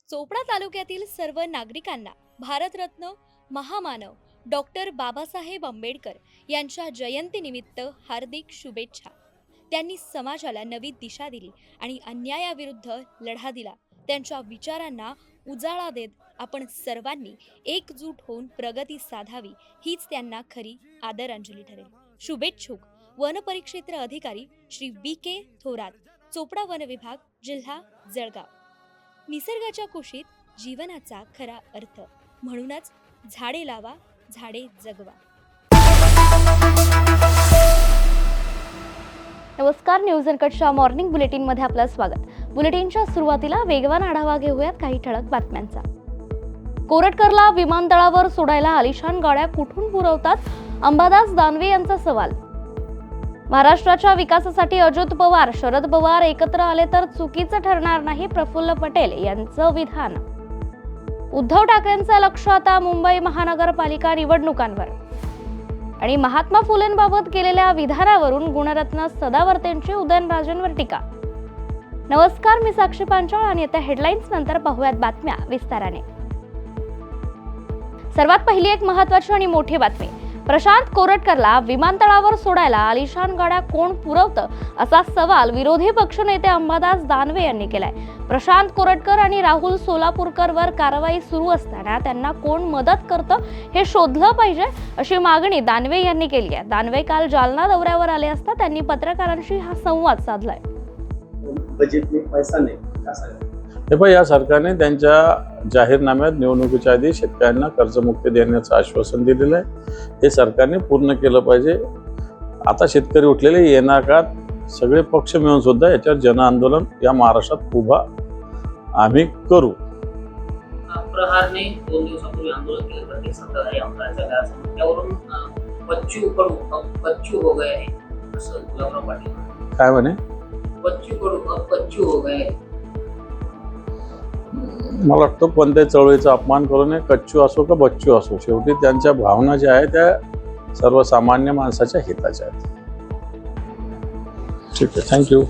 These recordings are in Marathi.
चोपडा तालुक्यातील सर्व नागरिकांना भारतरत्न महामानव डॉक्टर बाबासाहेब आंबेडकर यांच्या जयंतीनिमित्त हार्दिक शुभेच्छा। त्यांनी समाजाला नवी दिशा दिली आणि अन्यायाविरुद्ध लढा दिला। त्यांच्या विचारांना उजाळा देत आपण सर्वांनी एकजूट होऊन प्रगती साधावी हीच त्यांना खरी आदरांजली ठरेल। शुभेच्छुक वनपरिक्षेत्र अधिकारी श्री VK थोरात, चोपडा वन विभाग, जिल्हा जळगाव। निसर्गाच्या कुशीत जीवनाचा खरा अर्थ, म्हणूनच झाडे लावा, झाडे जगवा। नमस्कार, न्यूज अनकटच्या मॉर्निंग बुलेटिन मध्ये आपलं स्वागत। बुलेटिनच्या सुरुवातीला वेगवान आढावा घेऊयात काही ठळक बातम्यांचा। कोरटकरला विमानतळावर सोडायला आलिशान गाड्या कुठून पुरवतात, अंबादास दानवे यांचा सवाल। महाराष्ट्राच्या विकासासाठी अजित पवार शरद पवार एकत्र आले तर चुकीचं ठरणार नाही, प्रफुल्ल पटेल यांचं विधान। उद्धव ठाकरेंचं लक्ष आता मुंबई महानगरपालिका निवडणुकांवर आणि महात्मा फुलेंबाबत केलेल्या विधानावरून गुणरत्न सदावर्तेंची उदयनराजेंवर टीका। नमस्कार, मी साक्षी पांचाळ आणि आता हेडलाईन्स नंतर पाहूयात बातम्या विस्ताराने। सर्वात पहिली एक महत्त्वाची आणि मोठी बातमी। प्रशांत कोरटकरला विमानतळावर सोडायला आलिशान गाड्या कोण पुरवतं, असा सवाल विरोधी पक्षनेते अंबादास दानवे यांनी केलाय। प्रशांत कोरटकर आणि राहुल सोलापूरकरवर कारवाई सुरू असताना त्यांना कोण मदत करतं हे शोधलं पाहिजे, अशी मागणी दानवे यांनी केली आहे। दानवे काल जालना दौऱ्यावर आले असता त्यांनी पत्रकारांशी हा संवाद साधलाय। बजेटने पैसा नाही हे पण या सरकारने त्यांच्या जाहीरनाम्यात निवडणुकीच्या आधी शेतकऱ्यांना कर्जमुक्ती देण्याचं आश्वासन दिलेलं आहे। हे सरकारने पूर्ण केलं पाहिजे। आता शेतकरी उठलेले, येणार काळात सगळे पक्ष मिळून सुद्धा याच्यावर जन आंदोलन या महाराष्ट्रात उभा आम्ही करू। प्रहारने 2 दिवसापूर्वी आंदोलन केलं, प्रत्येक सत्ताधारी आमदाराच्या घरासमोर, त्यावरून बच्चू हो गए असं गुलाबराव पाटील काय म्हणे, बच्चू हो गए। मला वाटतं कोणत्याही चळवळीचा अपमान करू नये, कच्चू असो का बच्चू असो, शेवटी त्यांच्या भावना ज्या आहेत त्या सर्वसामान्य माणसाच्या हिताच्या आहेत। ठीक आहे, थँक्यू।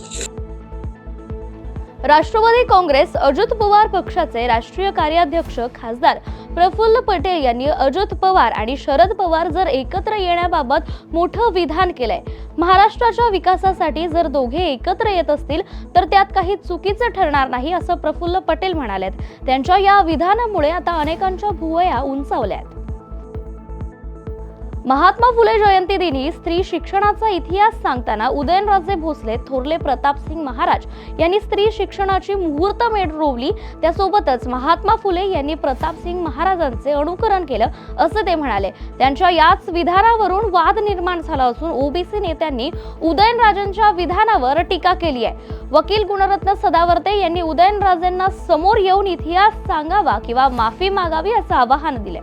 राष्ट्रवादी काँग्रेस अजित पवार पक्षाचे राष्ट्रीय कार्याध्यक्ष खासदार प्रफुल्ल पटेल यांनी अजित पवार आणि शरद पवार जर एकत्र येण्याबाबत मोठं विधान केलंय। महाराष्ट्राच्या विकासासाठी जर दोघे एकत्र येत असतील तर त्यात काही चुकीचं ठरणार नाही, असं प्रफुल्ल पटेल म्हणालेत। त्यांच्या या विधानामुळे आता अनेकांच्या भुवया उंचावल्यात। महात्मा फुले जयंती दिनी स्त्री शिक्षणाचा इतिहास सांगताना उदयनराजे भोसले, थोरले प्रतापसिंग महाराज यांनी स्त्री शिक्षणाची मुहूर्तमेढ रोवली। त्यासोबतच महात्मा फुले यांनी प्रतापसिंग महाराजांचे अनुकरण केलं, असं ते म्हणाले। त्यांच्या याच विधानावरून वाद निर्माण झाला असून ओबीसी नेत्यांनी उदयनराजेंच्या विधानावर टीका केली आहे। वकील गुणरत्न सदावर्ते यांनी उदयनराजेंना समोर येऊन इतिहास सांगावा किंवा माफी मागावी असं आवाहन दिले।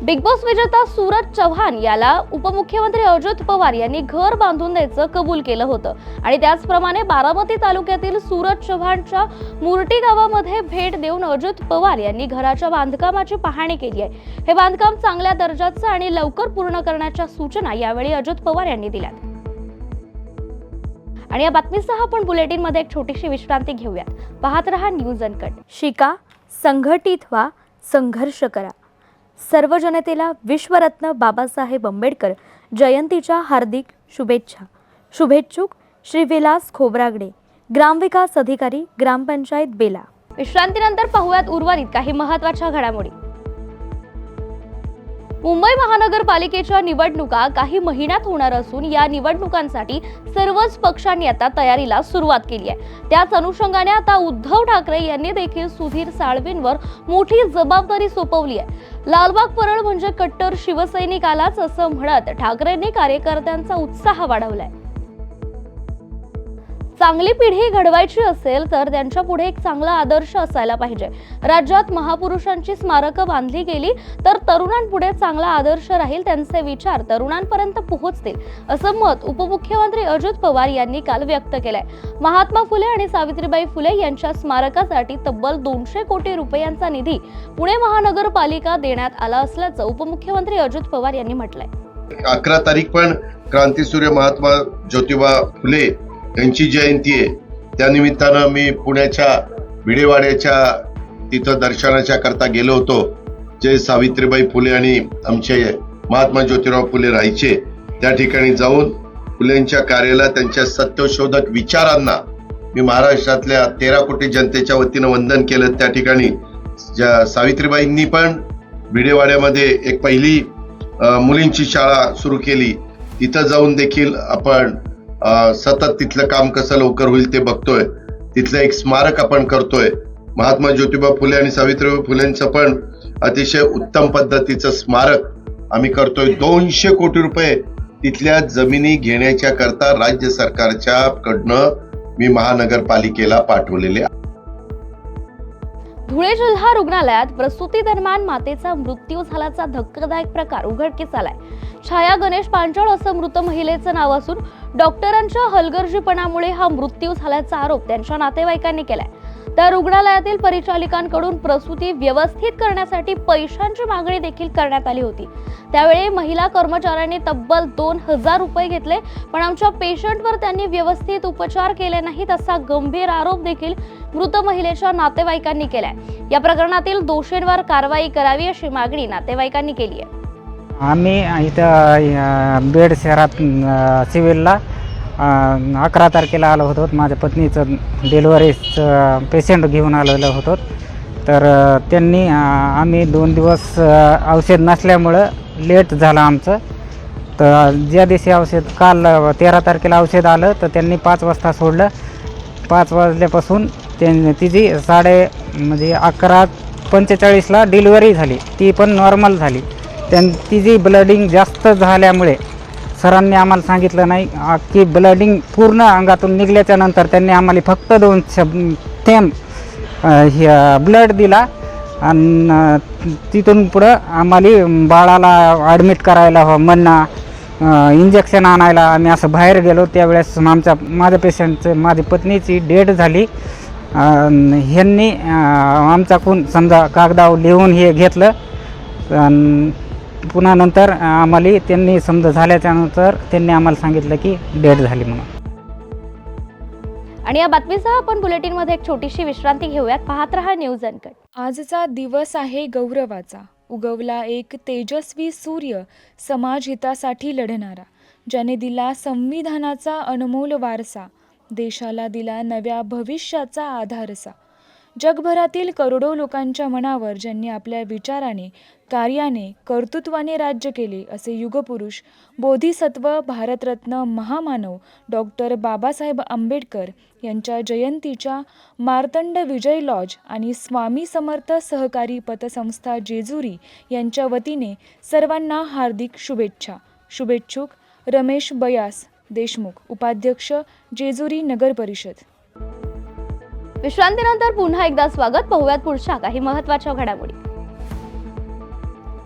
बिग बॉस विजेता सूरज चव्हाण याला उपमुख्यमंत्री अजित पवार यांनी घर बांधून द्यायचं कबूल केलं होतं आणि त्याचप्रमाणे बारामती तालुक्यातील सूरज चव्हाणच्या मुरटी गावामध्ये भेट देऊन अजित पवार यांनी घराच्या बांधकामाची पाहणी केली आहे। हे बांधकाम चांगल्या दर्जाचं आणि लवकर पूर्ण करण्याच्या सूचना यावेळी अजित पवार यांनी दिल्यात। आणि या बातमीसह आपण बुलेटिन मध्ये एक छोटीशी विश्रांती घेऊयात। पाहत रहा न्यूज अनकट। शिका, संघटित व्हा, संघर्ष करा। सर्व जनतेला विश्वरत्न बाबासाहेब आंबेडकर जयंतीच्या हार्दिक शुभेच्छा। शुभेच्छुक श्री विलास खोब्रागडे, ग्रामविकास अधिकारी, ग्रामपंचायत बेला। विश्रांतीनंतर पाहूयात उर्वरित काही महत्त्वाच्या घडामोडी। मुंबई महानगरपालिकेच्या निवडणुका काही महिन्यात होणार असून या निवडणुकांसाठी सर्वच पक्षांनी आता तयारीला सुरुवात केली आहे। त्याच अनुषंगाने आता उद्धव ठाकरे यांनी देखील सुधीर साळवींवर मोठी जबाबदारी सोपवली आहे। लालबाग परळ म्हणजे कट्टर शिवसैनिक आलाच असं म्हणत ठाकरेंनी कार्यकर्त्यांचा उत्साह वाढवलाय। चांगली पिढी घडवायची असेल तर त्यांच्या पुढे एक चांगला आदर्श असायला पाहिजे। राज्यात महापुरुषांची स्मारकं बांधली गेली तर तरुणांपुढे चांगला आदर्श राहील, त्यांचे विचार तरुणांपर्यंत पोहोचतील, असं मत उपमुख्यमंत्री अजित पवार यांनी काल व्यक्त केलंय। महात्मा फुले आणि सावित्रीबाई फुले यांच्या स्मारकासाठी तब्बल 200 कोटी रुपयांचा निधी पुणे महानगरपालिका देण्यात आला असल्याचं उपमुख्यमंत्री अजित पवार यांनी म्हटलंय। 11 तारीख पण क्रांतीसूर्य महात्मा ज्योतिबा फुले यांची जयंती आहे। त्यानिमित्तानं मी पुण्याच्या भिडेवाड्याच्या तिथं दर्शनाच्या करता गेलो होतो, जे सावित्रीबाई फुले आणि आमचे महात्मा ज्योतिराव फुले राहायचे, त्या ठिकाणी जाऊन फुलेंच्या कार्याला, त्यांच्या सत्यशोधक विचारांना मी महाराष्ट्रातल्या 13 कोटी जनतेच्या वतीनं वंदन केलं. त्या ठिकाणी सावित्रीबाईंनी पण भिडेवाड्यामध्ये एक पहिली मुलींची शाळा सुरू केली. तिथं जाऊन देखील आपण सतत तिथलं काम कसं लवकर होईल ते बघतोय. तिथलं एक स्मारक आपण करतोय. महात्मा ज्योतिबा फुले आणि सावित्रीबाई फुलेंचं पण अतिशय उत्तम पद्धतीचं स्मारक आम्ही करतोय. 200 कोटी रुपये तिथल्या जमिनी घेण्याच्या करता राज्य सरकारच्या कडनं मी महानगरपालिकेला पाठवलेले. धुळे जिल्हा रुग्णालयात प्रसूती दरम्यान मातेचा मृत्यू झाल्याचा धक्कादायक प्रकार उघडकीस आलाय. छाया गणेश पांचाळ असं मृत महिलेचं नाव असून डॉक्टरांच्या हलगर्जीपणामुळे हा मृत्यू झाल्याचा आरोप त्यांच्या नातेवाईकांनी केलाय. त्या रुग्णालयातील परिचारिकांकडून प्रसूती व्यवस्थित करण्यासाठी पैशांची मागणी देखील करण्यात आली होती. त्यावेळी महिला कर्मचाऱ्यांनी तब्बल 2000 रुपये घेतले, पण आमच्या पेशंटवर त्यांनी व्यवस्थित उपचार केले नाहीत असा गंभीर आरोप देखील मृत महिलेच्या नातेवाईकांनी केलाय. या प्रकरणातील दोषींवर कारवाई करावी अशी मागणी नातेवाईकांनी केली आहे. आम्ही इथं बेड शहरात सिव्हिलला 11 तारखेला आलो होतो. माझ्या पत्नीचं डिलिव्हरीचं पेशंट घेऊन आलेलो होतो. तर त्यांनी आम्ही 2 दिवस औषध नसल्यामुळं लेट झालं आमचं. तर ज्या दिवशी औषध काल 13 तारखेला औषध आलं तर त्यांनी 5 वाजता सोडलं. 5 वाजल्यापासून तिची 11:45ला डिलिव्हरी झाली. ती पण नॉर्मल झाली. तिची ब्लडिंग जास्त झाल्यामुळे सरांनी आम्हाला सांगितलं नाही की ब्लडिंग पूर्ण अंगातून निघल्याच्या नंतर त्यांनी आम्हाला फक्त 2 थेंब ब्लड दिला आणि तिथून पुढं आम्हाला बाळाला ॲडमिट करायला म्हणणं, इंजेक्शन आणायला आम्ही असं बाहेर गेलो. त्यावेळेस माझ्या पेशंटचं, माझी पत्नीची डेथ झाली. ह्यांनी आमच्याकडून समजा कागदावर लिहून हे घेतलं आणि पुन्हा नंतर आम्हाला त्यांनी समजा झाल्याच्या नंतर त्यांनी आम्हाला सांगितलं की डेथ झाली म्हणून. आणि या बातमीसह आपण बुलेटिनमध्ये एक छोटीशी विश्रांती घेऊयात. पाहत रहा न्यूज अनकट. आजचा दिवस आहे गौरवाचा. उगवला एक तेजस्वी सूर्य, समाज हितासाठी लढणारा, ज्याने दिला संविधानाचा अनमोल वारसा, देशाला दिला नव्या भविष्याचा आधारसा. जगभरातील करोडो लोकांच्या मनावर ज्यांनी आपल्या विचाराने, कार्याने, कर्तृत्वाने राज्य केले असे युगपुरुष, बोधिसत्व, भारतरत्न, महामानव डॉक्टर बाबासाहेब आंबेडकर यांच्या जयंतीच्या मार्तंड विजय लॉज आणि स्वामी समर्थ सहकारी पतसंस्था जेजुरी यांच्या वतीने सर्वांना हार्दिक शुभेच्छा. शुभेच्छुक रमेश बयास देशमुख, उपाध्यक्ष जेजुरी नगर परिषद. विश्रांतीनंतर पुन्हा एकदा स्वागत. पाहूयात पुढच्या काही महत्त्वाच्या घडामोडी.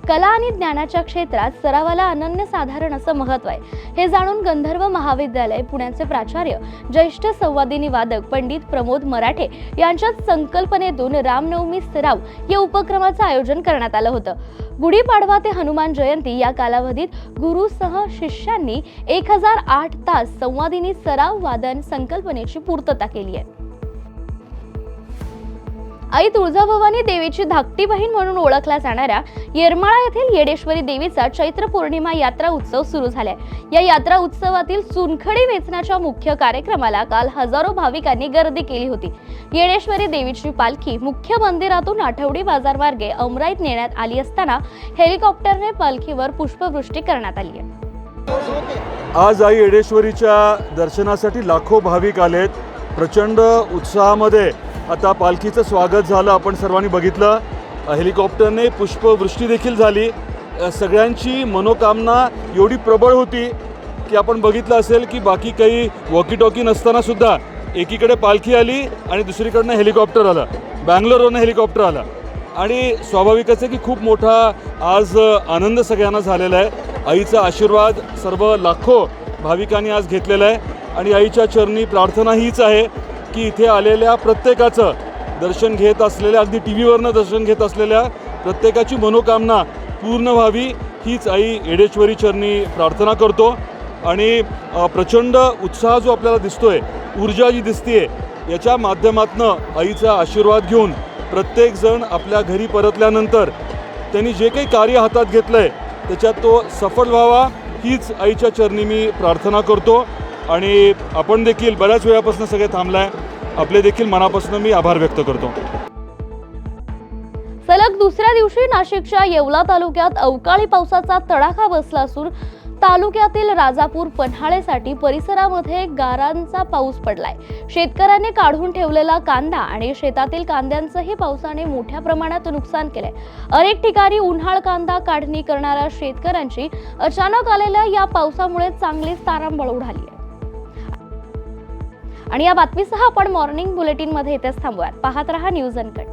कला आणि ज्ञानाच्या क्षेत्रात सरावाला अनन्यसाधारण असं महत्त्व आहे, हे जाणून गंधर्व महाविद्यालय पुण्याचे प्राचार्य, ज्येष्ठ संवादिनी वादक पंडित प्रमोद मराठे यांच्या संकल्पनेतून रामनवमी सराव या उपक्रमाचं आयोजन करण्यात आलं होतं. गुढीपाडवा ते हनुमान जयंती या कालावधीत गुरुसह शिष्यांनी 1008 तास संवादिनी सराव वादन संकल्पनेची पूर्तता केली आहे. आई तुळजाभवानी देवीची धाकटी बहीण म्हणून ओळखल्या जाणाऱ्या येरमाळा येथील येडेश्वरी देवीचा चैत्र पौर्णिमा यात्रा उत्सव सुरू झालाय. या यात्रा उत्सवातील चुनखडी वेचण्याच्या मुख्य कार्यक्रमाला काल हजारो भाविकांनी गर्दी केली होती. येडेश्वरी देवीची पालखी मुख्य मंदिरातून आठवडी बाजार मार्गे अमराईत नेण्यात आली असताना हेलिकॉप्टरने पालखीवर पुष्पवृष्टी करण्यात आली आहे. आज आई येडेश्वरीच्या दर्शनासाठी लाखो भाविक आलेत. प्रचंड उत्साहामध्ये आता पालखीचं स्वागत झालं, आपण सर्वांनी बघितलं. हेलिकॉप्टरने पुष्पवृष्टी देखील झाली. सगळ्यांची मनोकामना एवढी प्रबळ होती की आपण बघितलं असेल की बाकी काही वॉकी टॉकी नसताना सुद्धा एकीकडे पालखी आली आणि दुसरीकडनं हेलिकॉप्टर आलं, बँगलोरवरनं हेलिकॉप्टर आलं. आणि स्वाभाविकच आहे की खूप मोठा आज आनंद सगळ्यांना झालेला आहे. आईचा आशीर्वाद सर्व लाखो भाविकांनी आज घेतलेला आहे आणि आईच्या चरणी प्रार्थना हीच आहे की इथे आलेल्या प्रत्येकाचं दर्शन घेत असलेल्या, अगदी टी व्हीवरनं दर्शन घेत असलेल्या प्रत्येकाची मनोकामना पूर्ण व्हावी हीच आई येडेश्वरी चरणी प्रार्थना करतो. आणि प्रचंड उत्साह जो आपल्याला दिसतोय, ऊर्जा जी दिसते याच्या माध्यमातनं आईचा आशीर्वाद घेऊन प्रत्येकजण आपल्या घरी परतल्यानंतर त्यांनी जे काही कार्य हातात घेतलं आहे त्याच्यात तो सफल व्हावा हीच आईच्या चरणी मी प्रार्थना करतो. आणि आपण देखील बऱ्याच वेळापासून सगळे थांबलाय, आपले देखील मनापासून मी आभार व्यक्त करतो. सलग दुसऱ्या दिवशी नाशिकच्या येवला तालुक्यात अवकाळी पावसाचा तडाखा बसला असून तालुक्यातील राजापूर पन्हाळेसाठी परिसरामध्ये गारांचा पाऊस पडलाय. शेतकऱ्यांनी काढून ठेवलेला कांदा आणि शेतातील कांद्यांचंही पावसाने मोठ्या प्रमाणात नुकसान केलंय. अनेक ठिकाणी उन्हाळ कांदा काढणी करणाऱ्या शेतकऱ्यांची अचानक आलेल्या या पावसामुळे चांगलीच तारांबळ उडाली आहे. आणि या बातमीसह आपण मॉर्निंग बुलेटिन मध्ये इथेच थांबूयात. पाहत रहा न्यूज अनकट.